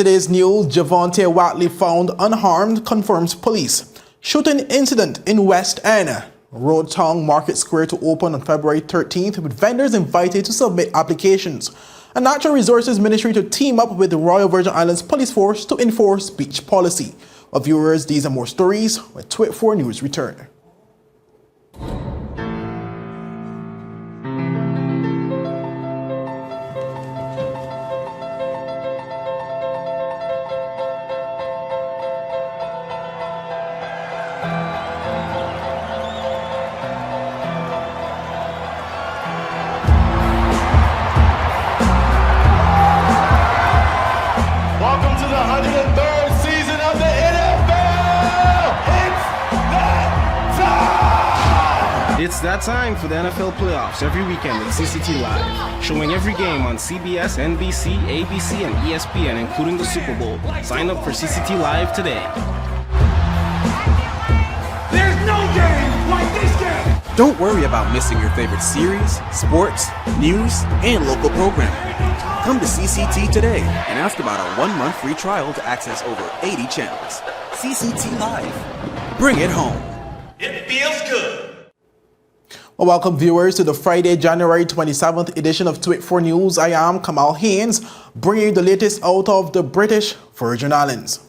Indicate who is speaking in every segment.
Speaker 1: today's news, Jevonte Wattley found unharmed, confirms police. Shooting incident in West End. Road Town Market Square to open on February 13th with vendors invited to submit applications. And Natural Resources Ministry to team up with the Royal Virgin Islands Police Force to enforce beach policy. Well, viewers, these and more stories when Twit 4 News return.
Speaker 2: Welcome to the 103rd season of the NFL! It's that time for the NFL playoffs every weekend with CCT Live, showing every game on CBS, NBC, ABC, and ESPN, including the Super Bowl. Sign up for CCT Live today.
Speaker 3: There's no game like this game!
Speaker 4: Don't worry about missing your favorite series, sports, news, and local programming. Come to CCT today and ask about our 1-month free trial to access over 80 channels. CCT Live. Bring it home.
Speaker 3: It feels good.
Speaker 1: Well, welcome viewers to the Friday, January 27th edition of Twit 4 News. I am Kamal Haynes, bringing you the latest out of the British Virgin Islands.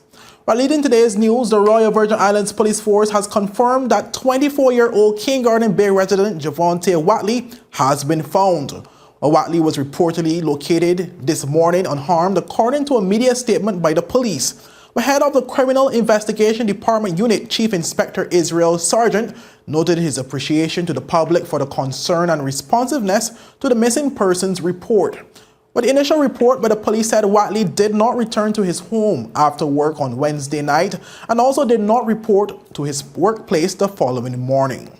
Speaker 1: Well, leading today's news, the Royal Virgin Islands Police Force has confirmed that 24-year-old King Garden Bay resident Jevonte Wattley has been found. Wattley was reportedly located this morning unharmed, according to a media statement by the police. The head of the Criminal Investigation Department Unit, Chief Inspector Israel Sargent, noted his appreciation to the public for the concern and responsiveness to the missing persons report. But the initial report by the police said Wattley did not return to his home after work on Wednesday night and also did not report to his workplace the following morning.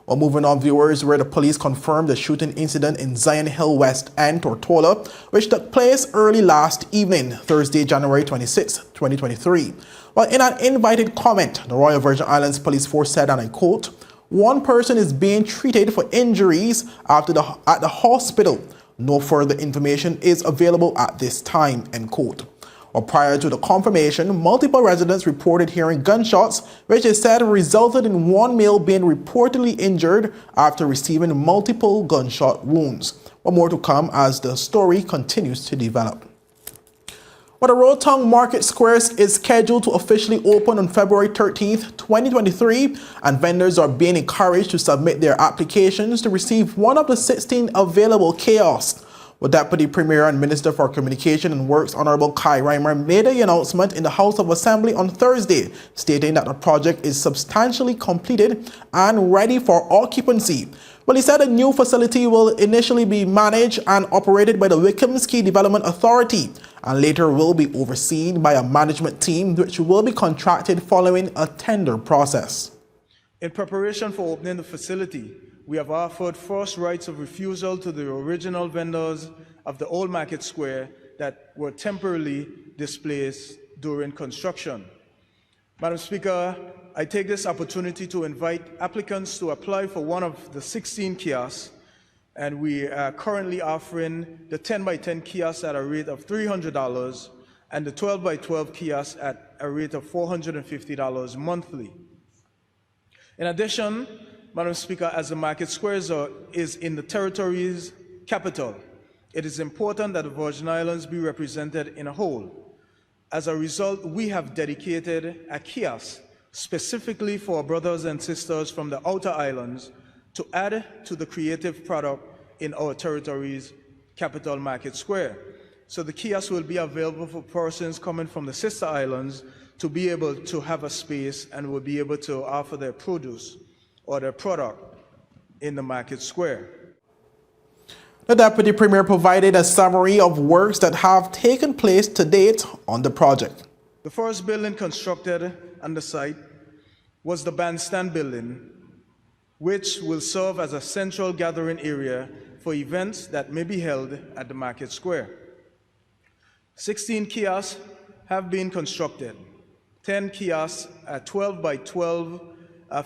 Speaker 1: Well, moving on, viewers, where the police confirmed the shooting incident in Zion Hill West End, Tortola, which took place early last evening, Thursday, January 26, 2023. Well, in an invited comment, the Royal Virgin Islands Police Force said, and I quote, "One person is being treated for injuries at the hospital. No further information is available at this time," end quote. Well, prior to the confirmation, multiple residents reported hearing gunshots, which they said resulted in one male being reportedly injured after receiving multiple gunshot wounds. Well, more to come as the story continues to develop. Well, the Road Town Market Square is scheduled to officially open on February 13th, 2023, and vendors are being encouraged to submit their applications to receive one of the 16 available kiosks. Well, Deputy Premier and Minister for Communication and Works Honorable Rymer made the announcement in the House of Assembly on Thursday, stating that the project is substantially completed and ready for occupancy. Well, he said a new facility will initially be managed and operated by the Wickhamski Development Authority and later will be overseen by a management team which will be contracted following a tender process.
Speaker 5: In preparation for opening the facility, we have offered first rights of refusal to the original vendors of the old market square that were temporarily displaced during construction. Madam Speaker, I take this opportunity to invite applicants to apply for one of the 16 kiosks, and we are currently offering the 10x10 kiosk at a rate of $300 and the 12x12 kiosk at a rate of $450 monthly. In addition, Madam Speaker, as the market square is in the territory's capital, it is important that the Virgin Islands be represented in a whole. As a result, we have dedicated a kiosk specifically for our brothers and sisters from the outer islands to add to the creative product in our territory's capital market square. So the kiosk will be available for persons coming from the sister islands to be able to have a space and will be able to offer their produce or their product in the market square.
Speaker 1: The Deputy Premier provided a summary of works that have taken place to date on the project.
Speaker 5: The first building constructed on the site was the bandstand building, which will serve as a central gathering area for events that may be held at the market square. 16 kiosks have been constructed. 10 kiosks at 12x12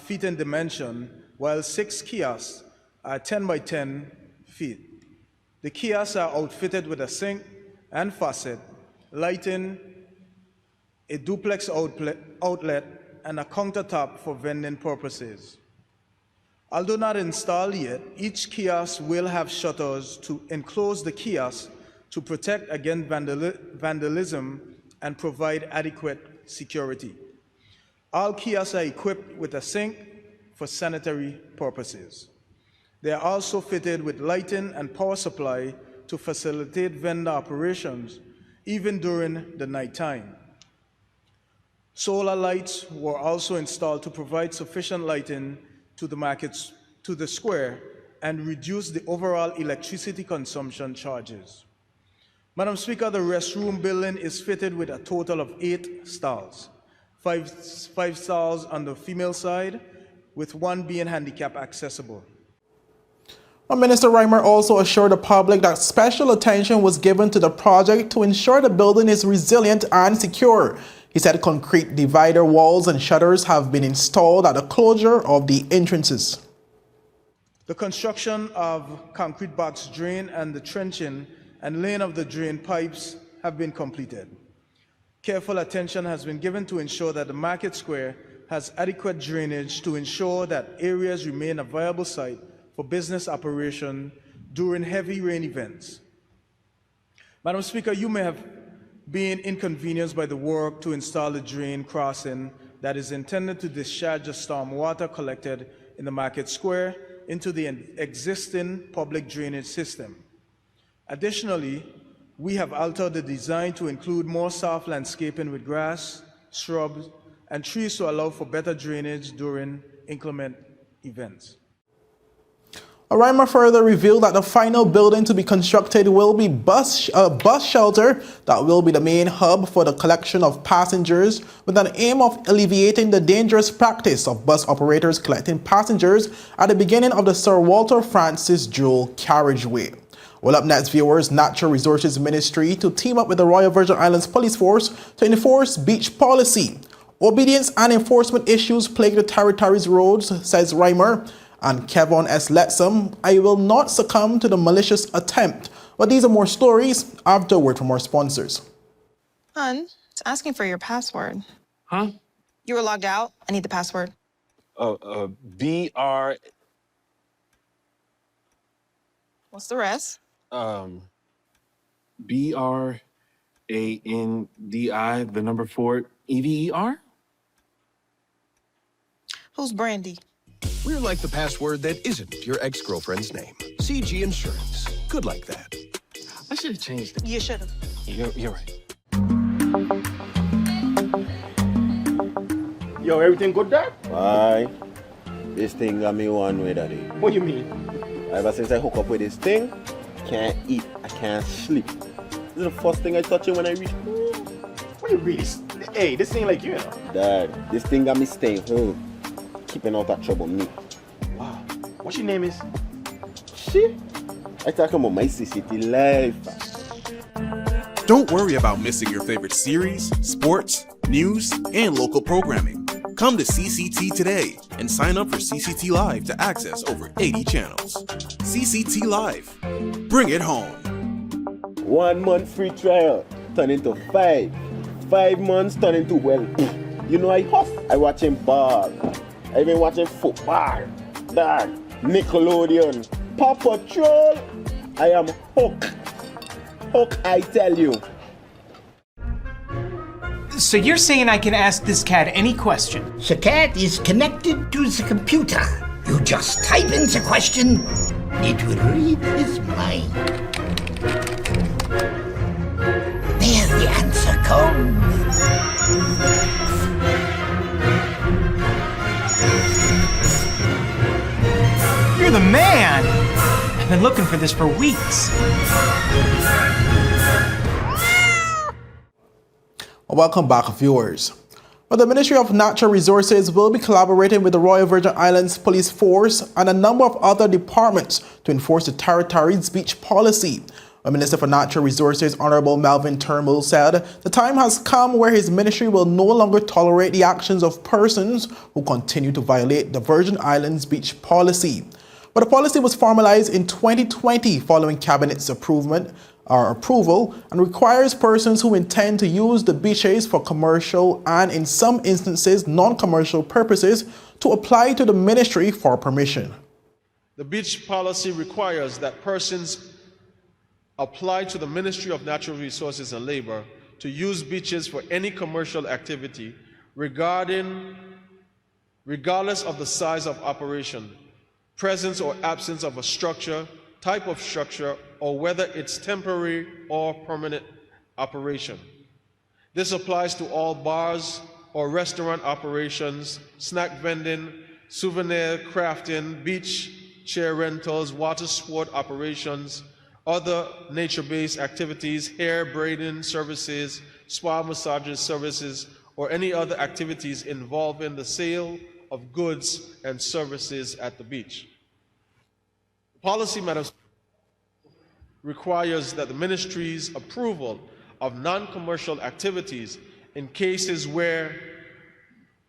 Speaker 5: feet in dimension, while 6 kiosks are 10x10 feet. The kiosks are outfitted with a sink and faucet lighting, a duplex outlet, and a countertop for vending purposes. Although not installed yet, each kiosk will have shutters to enclose the kiosk to protect against vandalism and provide adequate security. All kiosks are equipped with a sink for sanitary purposes. They are also fitted with lighting and power supply to facilitate vendor operations, even during the nighttime. Solar lights were also installed to provide sufficient lighting to the square and reduce the overall electricity consumption charges. Madam Speaker, the restroom building is fitted with a total of 8 stalls, 5 stalls on the female side, with 1 being handicap accessible.
Speaker 1: Minister Rymer also assured the public that special attention was given to the project to ensure the building is resilient and secure. He said concrete divider walls and shutters have been installed at the closure of the entrances.
Speaker 5: The construction of concrete box drain and the trenching and laying of the drain pipes have been completed. Careful attention has been given to ensure that the market square has adequate drainage to ensure that areas remain a viable site for business operation during heavy rain events. Madam Speaker, you may have been inconvenienced by the work to install a drain crossing that is intended to discharge the storm water collected in the market square into the existing public drainage system. Additionally, we have altered the design to include more soft landscaping with grass, shrubs, and trees to allow for better drainage during inclement events.
Speaker 1: Rymer further revealed that the final building to be constructed will be a bus shelter that will be the main hub for the collection of passengers, with an aim of alleviating the dangerous practice of bus operators collecting passengers at the beginning of the Sir Walter Francis dual carriageway. Well, up next, viewers, Natural Resources Ministry to team up with the Royal Virgin Islands Police Force to enforce beach policy. Obedience and enforcement issues plague the territory's roads, says Rymer. And Kevon S Lettsome, I will not succumb to the malicious attempt. But these are more stories after a word from our sponsors.
Speaker 6: Hun, it's asking for your password.
Speaker 7: Huh?
Speaker 6: You were logged out. I need the password.
Speaker 7: BR.
Speaker 6: What's the rest?
Speaker 7: BRANDI, the number 4, EVER?
Speaker 6: Who's Brandy?
Speaker 8: We're like the password that isn't your ex-girlfriend's name. CG Insurance. Good like that.
Speaker 7: I should have changed it.
Speaker 6: You should have.
Speaker 7: You're right.
Speaker 9: Yo, everything good, Dad?
Speaker 10: Aye. This thing got me one way, Daddy.
Speaker 9: What do you mean?
Speaker 10: Ever since I hook up with this thing, can't eat, I can't sleep. This is the first thing I touch it when I reach home.
Speaker 9: What you really? Hey, this ain't like you, you know.
Speaker 10: Dad, this thing got me staying home. Keeping out of trouble me.
Speaker 9: Wow. What your name is?
Speaker 10: Shit. I talking about my CCT life.
Speaker 4: Don't worry about missing your favorite series, sports, news, and local programming. Come to CCT today and sign up for CCT Live to access over 80 channels. CCT Live. Bring it home.
Speaker 10: 1 month free trial turn into 5. 5 months turn into, well, you know I huff. I watching ball. I been watching football. Dad, Nickelodeon, Paw Patrol. I am hooked. Hook, I tell you.
Speaker 11: So you're saying I can ask this cat any question?
Speaker 12: The cat is connected to the computer. You just type in the question, it will read his mind. There the answer comes.
Speaker 11: You're the man! I've been looking for this for weeks.
Speaker 1: Welcome back, viewers. Well, the Ministry of Natural Resources will be collaborating with the Royal Virgin Islands Police Force and a number of other departments to enforce the territory's beach policy. The Minister for Natural Resources, Honorable Melvin Turnbull, said the time has come where his ministry will no longer tolerate the actions of persons who continue to violate the Virgin Islands beach policy. But the policy was formalized in 2020 following Cabinet's approval or approval and requires persons who intend to use the beaches for commercial and in some instances non-commercial purposes to apply to the ministry for permission.
Speaker 13: The beach policy requires that persons apply to the Ministry of Natural Resources and Labor to use beaches for any commercial activity regardless of the size of operation, presence or absence of a structure, type of structure, or whether it's temporary or permanent operation. This applies to all bars or restaurant operations, snack vending, souvenir crafting, beach chair rentals, water sport operations, other nature-based activities, hair braiding services, spa massages services, or any other activities involving the sale of goods and services at the beach. The policy, Madam Speaker, requires that the ministry's approval of non-commercial activities in cases where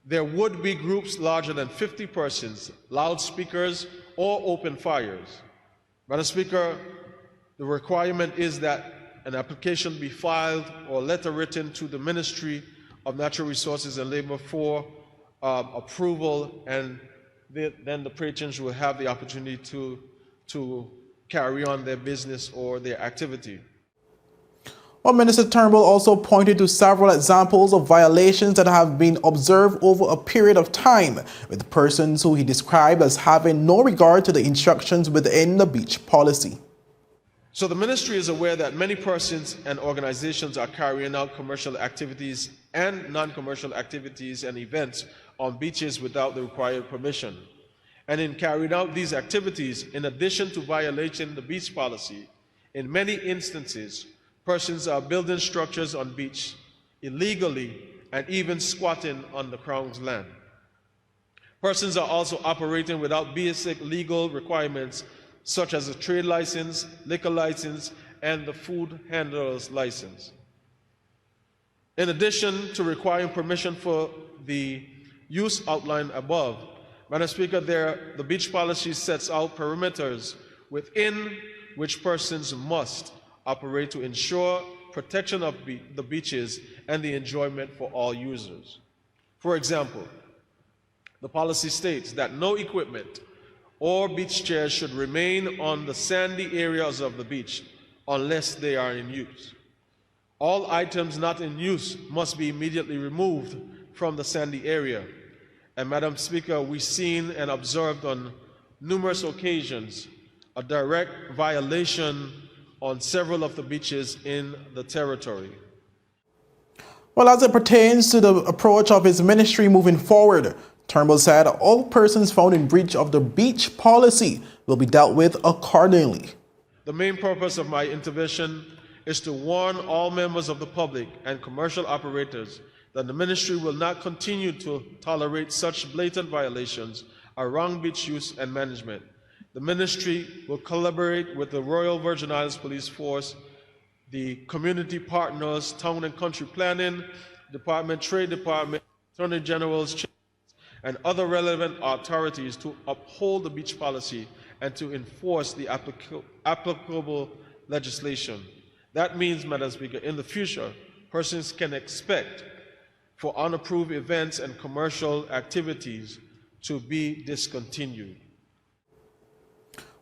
Speaker 13: there would be groups larger than 50 persons, loudspeakers, or open fires. Madam Speaker, the requirement is that an application be filed or letter written to the Ministry of Natural Resources and Labor for approval, and then the patrons will have the opportunity to carry on their business or their activity.
Speaker 1: Well, Minister Turnbull also pointed to several examples of violations that have been observed over a period of time, with persons who he described as having no regard to the instructions within the beach policy.
Speaker 13: So the ministry is aware that many persons and organizations are carrying out commercial activities and non-commercial activities and events on beaches without the required permission. And in carrying out these activities, in addition to violating the beach policy, in many instances, persons are building structures on beach illegally and even squatting on the Crown's land. Persons are also operating without basic legal requirements such as a trade license, liquor license, and the food handler's license. In addition to requiring permission for the use outlined above, Madam Speaker, the beach policy sets out perimeters within which persons must operate to ensure protection of the beaches and the enjoyment for all users. For example, the policy states that no equipment or beach chairs should remain on the sandy areas of the beach unless they are in use. All items not in use must be immediately removed from the sandy area. And Madam Speaker, we've seen and observed on numerous occasions a direct violation on several of the beaches in the territory.
Speaker 1: Well, as it pertains to the approach of his ministry moving forward, Turnbull said all persons found in breach of the beach policy will be dealt with accordingly.
Speaker 13: The main purpose of my intervention is to warn all members of the public and commercial operators that the ministry will not continue to tolerate such blatant violations around beach use and management. The ministry will collaborate with the Royal Virgin Islands Police Force, the community partners, town and country planning department, trade department, attorney general's and other relevant authorities to uphold the beach policy and to enforce the applicable legislation. That means, Madam Speaker, in the future, persons can expect for unapproved events and commercial activities to be discontinued.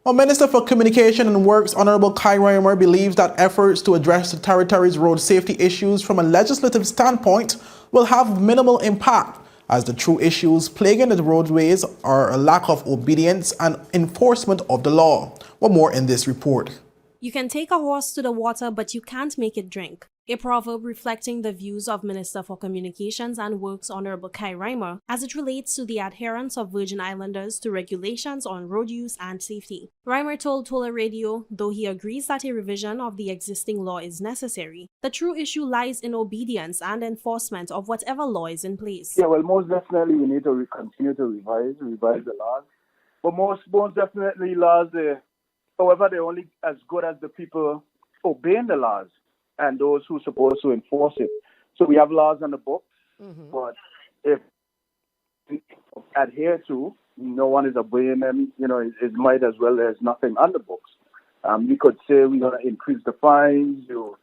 Speaker 1: Well, Minister for Communication and Works, Honorable Rymer, believes that efforts to address the territory's road safety issues from a legislative standpoint will have minimal impact, as the true issues plaguing the roadways are a lack of obedience and enforcement of the law. Well, more in this report.
Speaker 14: You can take a horse to the water, but you can't make it drink. A proverb reflecting the views of Minister for Communications and Works Honorable Rymer as it relates to the adherence of Virgin Islanders to regulations on road use and safety. Rymer told Tola Radio, though he agrees that a revision of the existing law is necessary, the true issue lies in obedience and enforcement of whatever law is in place.
Speaker 15: Yeah, well, most definitely we need to continue to revise the laws. But most definitely laws, however, they're only as good as the people obeying the laws and those who are supposed to enforce it. So we have laws on the books, but if adhere to, no one is obeying them, it might as well there's nothing on the books. You could say we're going to increase the fines, you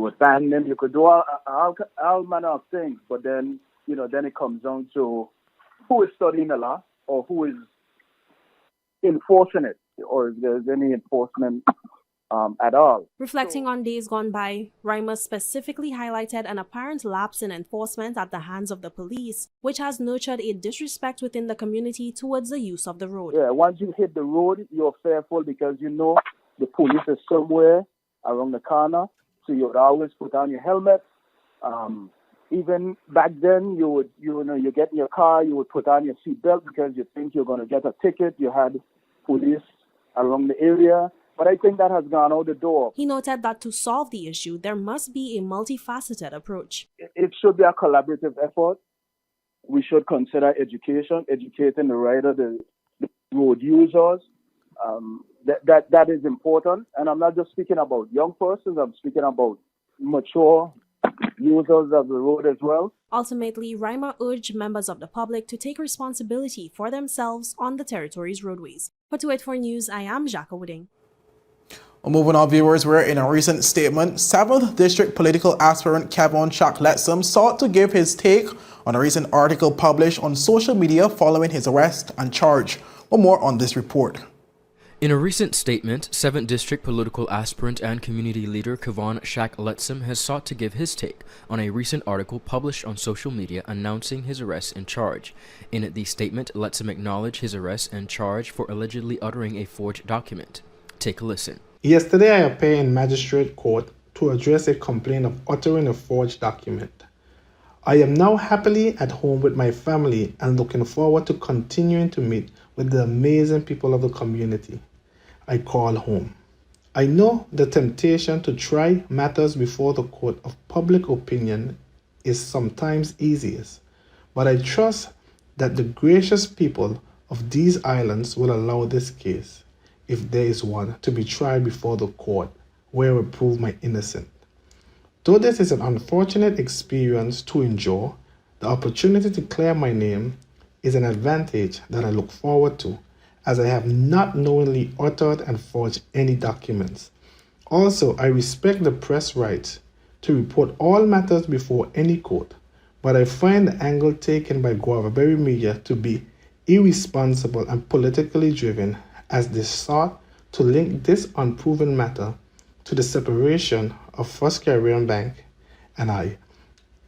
Speaker 15: would ban them, you could do all manner of things, but then, then it comes down to who is studying the law or who is enforcing it, or if there's any enforcement at all.
Speaker 14: Reflecting on days gone by, Rymer specifically highlighted an apparent lapse in enforcement at the hands of the police, which has nurtured a disrespect within the community towards the use of the road.
Speaker 15: Yeah, once you hit the road, you're fearful because the police is somewhere around the corner, so you would always put on your helmet. Even back then, you get in your car, you would put on your seatbelt because you think you're going to get a ticket. You had police around the area. But I think that has gone out the door.
Speaker 14: He noted that to solve the issue, there must be a multifaceted approach.
Speaker 15: It should be a collaborative effort. We should consider educating the rider, the road users. That is important. And I'm not just speaking about young persons, I'm speaking about mature users of the road as well.
Speaker 14: Ultimately, Rymer urged members of the public to take responsibility for themselves on the territory's roadways. For 284 News, I am Jacques Wooding.
Speaker 1: Moving on, viewers, where in a recent statement, 7th District political aspirant Kevon S Lettsome sought to give his take on a recent article published on social media following his arrest and charge. For more on this report.
Speaker 16: In a recent statement, 7th District political aspirant and community leader Kevon S Lettsome has sought to give his take on a recent article published on social media announcing his arrest and charge. In the statement, Lettsome acknowledged his arrest and charge for allegedly uttering a forged document. Take a listen.
Speaker 17: Yesterday, I appeared in magistrate court to address a complaint of uttering a forged document. I am now happily at home with my family and looking forward to continuing to meet with the amazing people of the community I call home. I know the temptation to try matters before the court of public opinion is sometimes easiest, but I trust that the gracious people of these islands will allow this case, if there is one, to be tried before the court, where we prove my innocence. Though this is an unfortunate experience to endure, the opportunity to clear my name is an advantage that I look forward to, as I have not knowingly uttered and forged any documents. Also, I respect the press rights to report all matters before any court, but I find the angle taken by Guavaberry media to be irresponsible and politically driven, as they sought to link this unproven matter to the separation of First Caribbean Bank and I,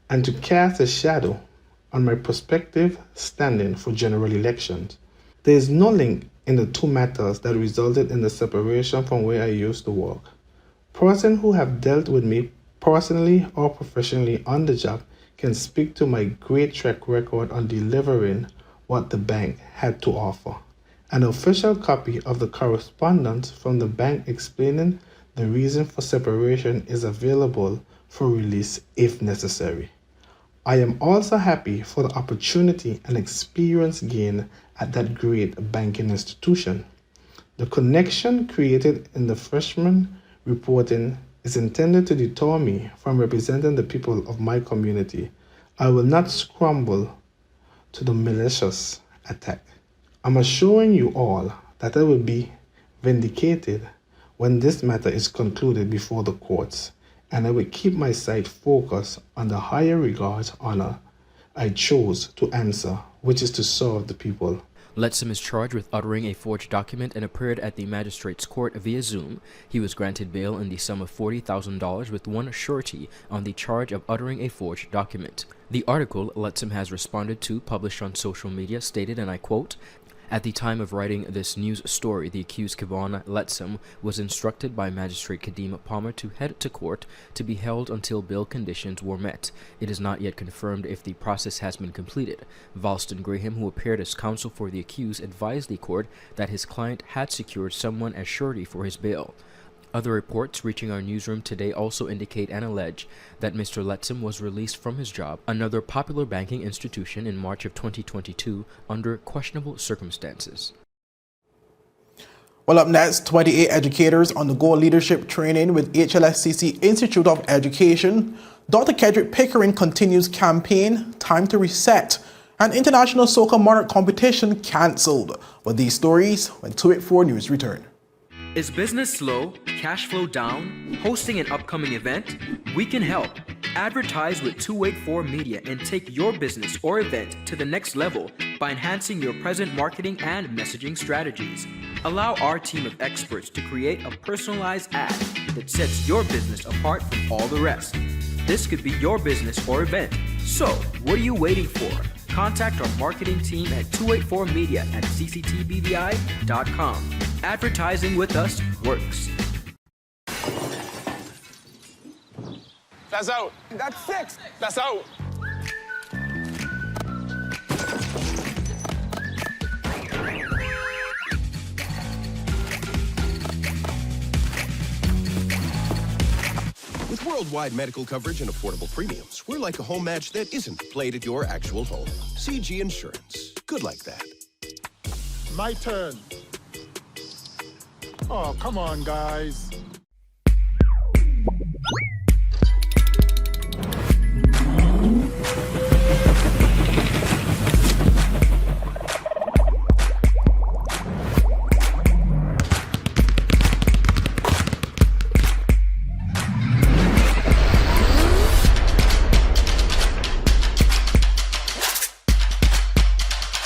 Speaker 17: and to cast a shadow on my prospective standing for general elections. There is no link in the two matters that resulted in the separation from where I used to work. Persons who have dealt with me personally or professionally on the job can speak to my great track record on delivering what the bank had to offer. An official copy of the correspondence from the bank explaining the reason for separation is available for release if necessary. I am also happy for the opportunity and experience gained at that great banking institution. The connection created in the freshman reporting is intended to deter me from representing the people of my community. I will not scramble to the malicious attack. I'm assuring you all that I will be vindicated when this matter is concluded before the courts, and I will keep my sight focused on the higher regards honor I chose to answer, which is to serve the people.
Speaker 16: Lettsome is charged with uttering a forged document and appeared at the magistrate's court via Zoom. He was granted bail in the sum of $40,000 with one surety on the charge of uttering a forged document. The article Lettsome has responded to, published on social media, stated, and I quote, "At the time of writing this news story, the accused Kevon Lettsome was instructed by Magistrate Kadeem Palmer to head to court to be held until bail conditions were met. It is not yet confirmed if the process has been completed. Valston Graham, who appeared as counsel for the accused, advised the court that his client had secured someone as surety for his bail. Other reports reaching our newsroom today also indicate and allege that Mr. Lettsome was released from his job, another popular banking institution, in March of 2022 under questionable circumstances."
Speaker 1: Well, up next, 28 educators undergo leadership training with HLSCC Institute of Education. Dr. Kedrick Pickering continues campaign Time to Reset. An international Soca Monarch competition cancelled. With these stories when 284 News return.
Speaker 16: Is business slow, cash flow down, hosting an upcoming event? We can help. Advertise with 284 Media and take your business or event to the next level by enhancing your present marketing and messaging strategies. Allow our team of experts to create a personalized ad that sets your business apart from all the rest. This could be your business or event. So, what are you waiting for? Contact our marketing team at 284media@cctbvi.com. Advertising with us works.
Speaker 3: That's out. That's 6. That's out.
Speaker 8: With worldwide medical coverage and affordable premiums, we're like a home match that isn't played at your actual home. CG Insurance. Good like that.
Speaker 18: My turn. Oh, come on, guys.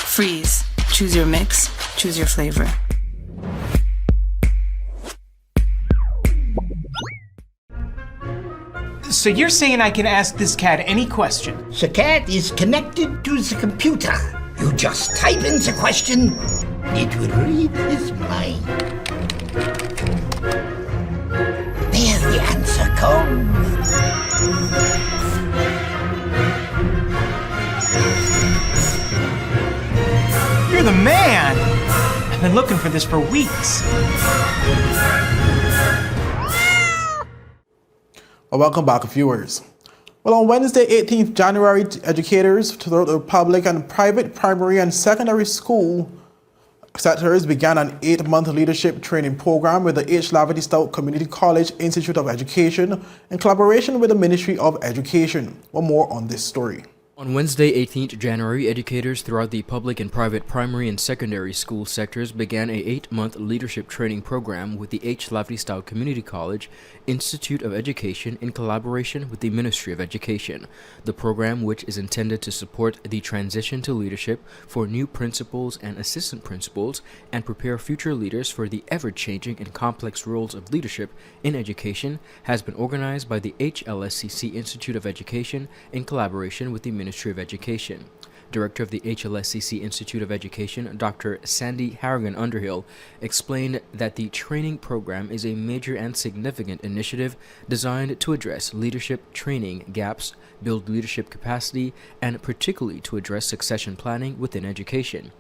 Speaker 19: Freeze. Choose your mix. Choose your flavor.
Speaker 11: So you're saying I can ask this cat any question?
Speaker 12: The cat is connected to the computer. You just type in the question, it will read his mind. There the answer comes.
Speaker 11: You're the man! I've been looking for this for weeks.
Speaker 1: Well, welcome back, viewers. Well, on Wednesday, 18th January, educators throughout the public and private primary and secondary school sectors began an 8-month leadership training program with the HLSCC Community College Institute of Education in collaboration with the Ministry of Education. One more on this story.
Speaker 16: On Wednesday, 18th January, educators throughout the public and private primary and secondary school sectors began a 8-month leadership training program with the HLSCC Community College Institute of Education in collaboration with the Ministry of Education. The program, which is intended to support the transition to leadership for new principals and assistant principals and prepare future leaders for the ever-changing and complex roles of leadership in education, has been organized by the HLSCC Institute of Education in collaboration with the Ministry of Education. Director of the HLSCC Institute of Education, Dr. Sandy Harrigan Underhill, explained that the training program is a major and significant initiative designed to address leadership training gaps, build leadership capacity, and particularly to address succession planning within education.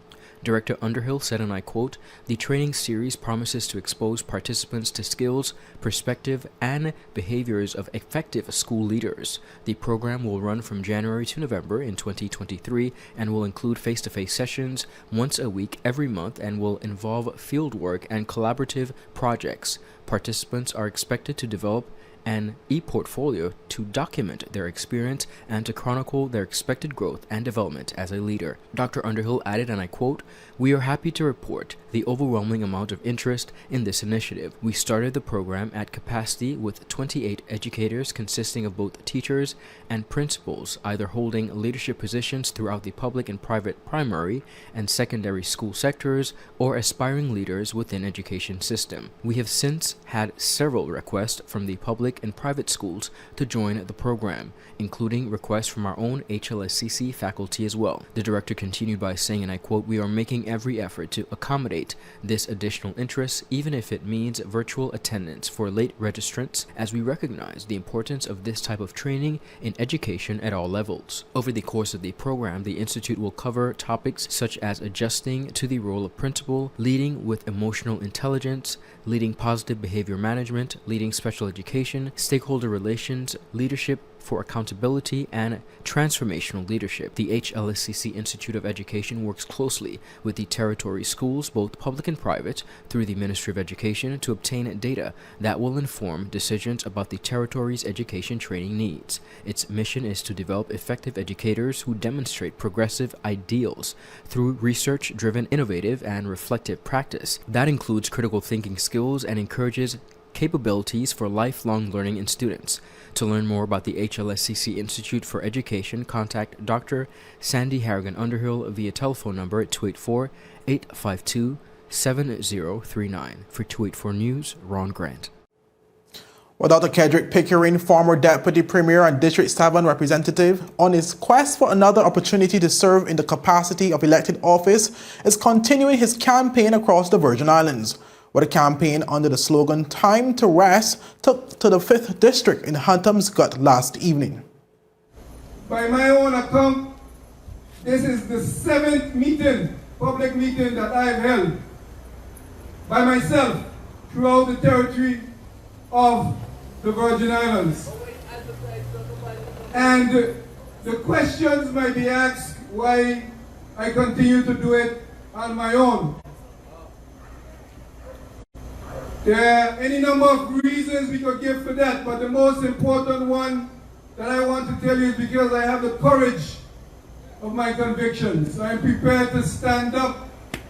Speaker 16: Director Underhill said, and I quote, "The training series promises to expose participants to skills, perspective, and behaviors of effective school leaders. The program will run from January to November in 2023 and will include face-to-face sessions once a week every month and will involve fieldwork and collaborative projects. Participants are expected to develop an e-portfolio to document their experience and to chronicle their expected growth and development as a leader." Dr. Underhill added, and I quote, "We are happy to report the overwhelming amount of interest in this initiative. We started the program at capacity with 28 educators consisting of both teachers and principals, either holding leadership positions throughout the public and private primary and secondary school sectors or aspiring leaders within education system. We have since had several requests from the public and private schools to join the program, including requests from our own HLSCC faculty as well." The director continued by saying, and I quote, "We are making every effort to accommodate this additional interest, even if it means virtual attendance for late registrants, as we recognize the importance of this type of training in education at all levels." Over the course of the program, the Institute will cover topics such as adjusting to the role of principal, leading with emotional intelligence, leading positive behavior management, leading special education, stakeholder relations, leadership, for accountability and transformational leadership. The HLSCC Institute of Education works closely with the territory schools, both public and private, through the Ministry of Education to obtain data that will inform decisions about the territory's education training needs. Its mission is to develop effective educators who demonstrate progressive ideals through research-driven, innovative, and reflective practice. That includes critical thinking skills and encourages capabilities for lifelong learning in students. To learn more about the HLSCC Institute for Education, contact Dr. Sandy Harrigan Underhill via telephone number at 284-852-7039. For 284 News, Ron Grant.
Speaker 1: Well, Dr. Kedrick Pickering, former Deputy Premier and District 7 representative, on his quest for another opportunity to serve in the capacity of elected office, is continuing his campaign across the Virgin Islands, where the campaign under the slogan "Time to Rest" took to the 5th District in Hunter's Gut last evening.
Speaker 20: By my own account, this is the 7th public meeting that I've held by myself throughout the territory of the Virgin Islands. And the questions might be asked why I continue to do it on my own. There are any number of reasons we could give for that, but the most important one that I want to tell you is because I have the courage of my convictions. I'm prepared to stand up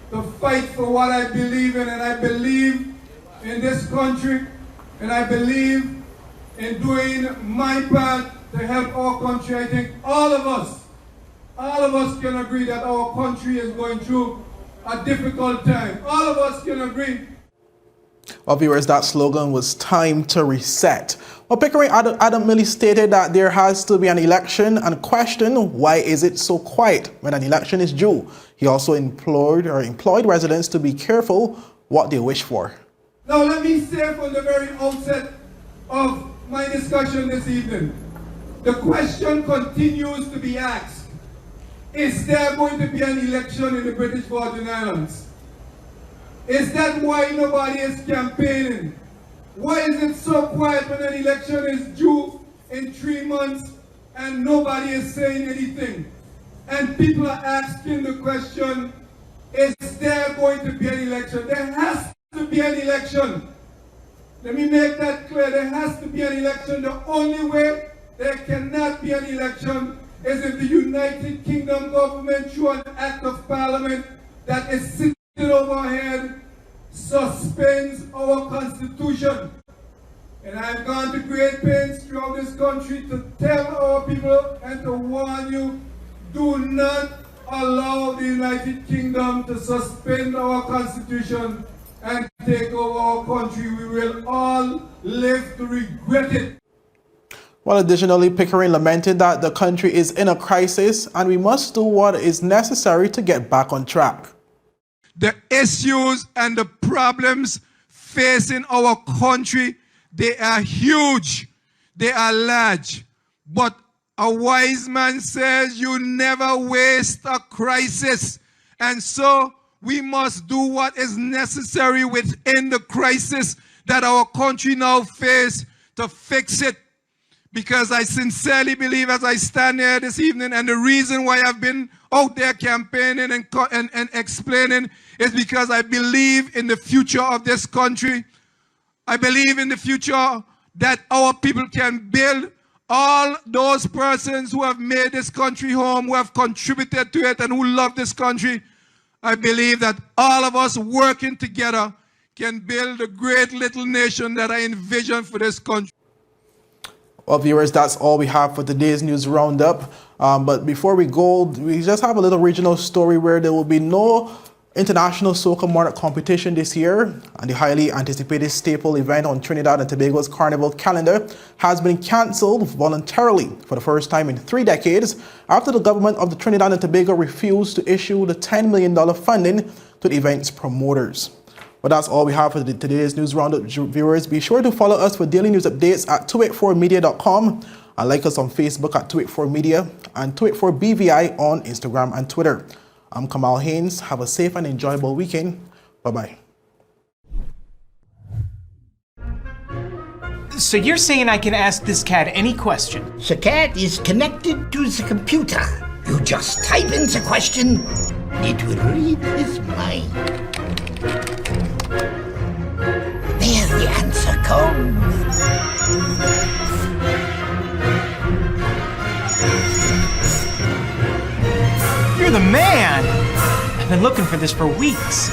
Speaker 20: to fight for what I believe in, and I believe in this country, and I believe in doing my part to help our country. I think all of us can agree that our country is going through a difficult time. All of us can agree.
Speaker 1: Well, viewers, that slogan was "Time to Reset." Well, Pickering adamantly stated that there has to be an election and questioned why is it so quiet when an election is due. He also employed residents to be careful what they wish for.
Speaker 20: Now, let me say from the very outset of my discussion this evening, the question continues to be asked: is there going to be an election in the British Virgin Islands? Is that why nobody is campaigning? Why is it so quiet when an election is due in 3 months and nobody is saying anything? And people are asking the question, is there going to be an election? There has to be an election. Let me make that clear. There has to be an election. The only way there cannot be an election is if the United Kingdom government, through an act of parliament that is sitting over our head, suspends our constitution. And I've gone to great pains throughout this country to tell our people and to warn you, do not allow the United Kingdom to suspend our constitution and take over our country. We will all live to regret it.
Speaker 1: Well, additionally, Pickering lamented that the country is in a crisis and we must do what is necessary to get back on track.
Speaker 20: The issues and the problems facing our country, they are huge, they are large. But a wise man says you never waste a crisis. And so we must do what is necessary within the crisis that our country now faces to fix it. Because I sincerely believe, as I stand here this evening, and the reason why I've been out there campaigning and explaining is because I believe in the future of this country. I believe in the future that our people can build. All those persons who have made this country home, who have contributed to it, and who love this country, I believe that all of us working together can build a great little nation that I envision for this country.
Speaker 1: Well, viewers, that's all we have for today's news roundup. But before we go, we just have a little regional story where there will be no international Soca Monarch competition this year, and the highly anticipated staple event on Trinidad and Tobago's Carnival calendar has been cancelled voluntarily for the first time in 3 decades after the government of the Trinidad and Tobago refused to issue the $10 million funding to the event's promoters. Well, that's all we have for today's news roundup, viewers. Be sure to follow us for daily news updates at 284media.com and like us on Facebook at 284media and 284BVI on Instagram and Twitter. I'm Kamal Haynes. Have a safe and enjoyable weekend. Bye-bye.
Speaker 11: So you're saying I can ask this cat any question?
Speaker 12: The cat is connected to the computer. You just type in the question, it will read his mind. There the answer comes.
Speaker 11: You're the man! I've been looking for this for weeks.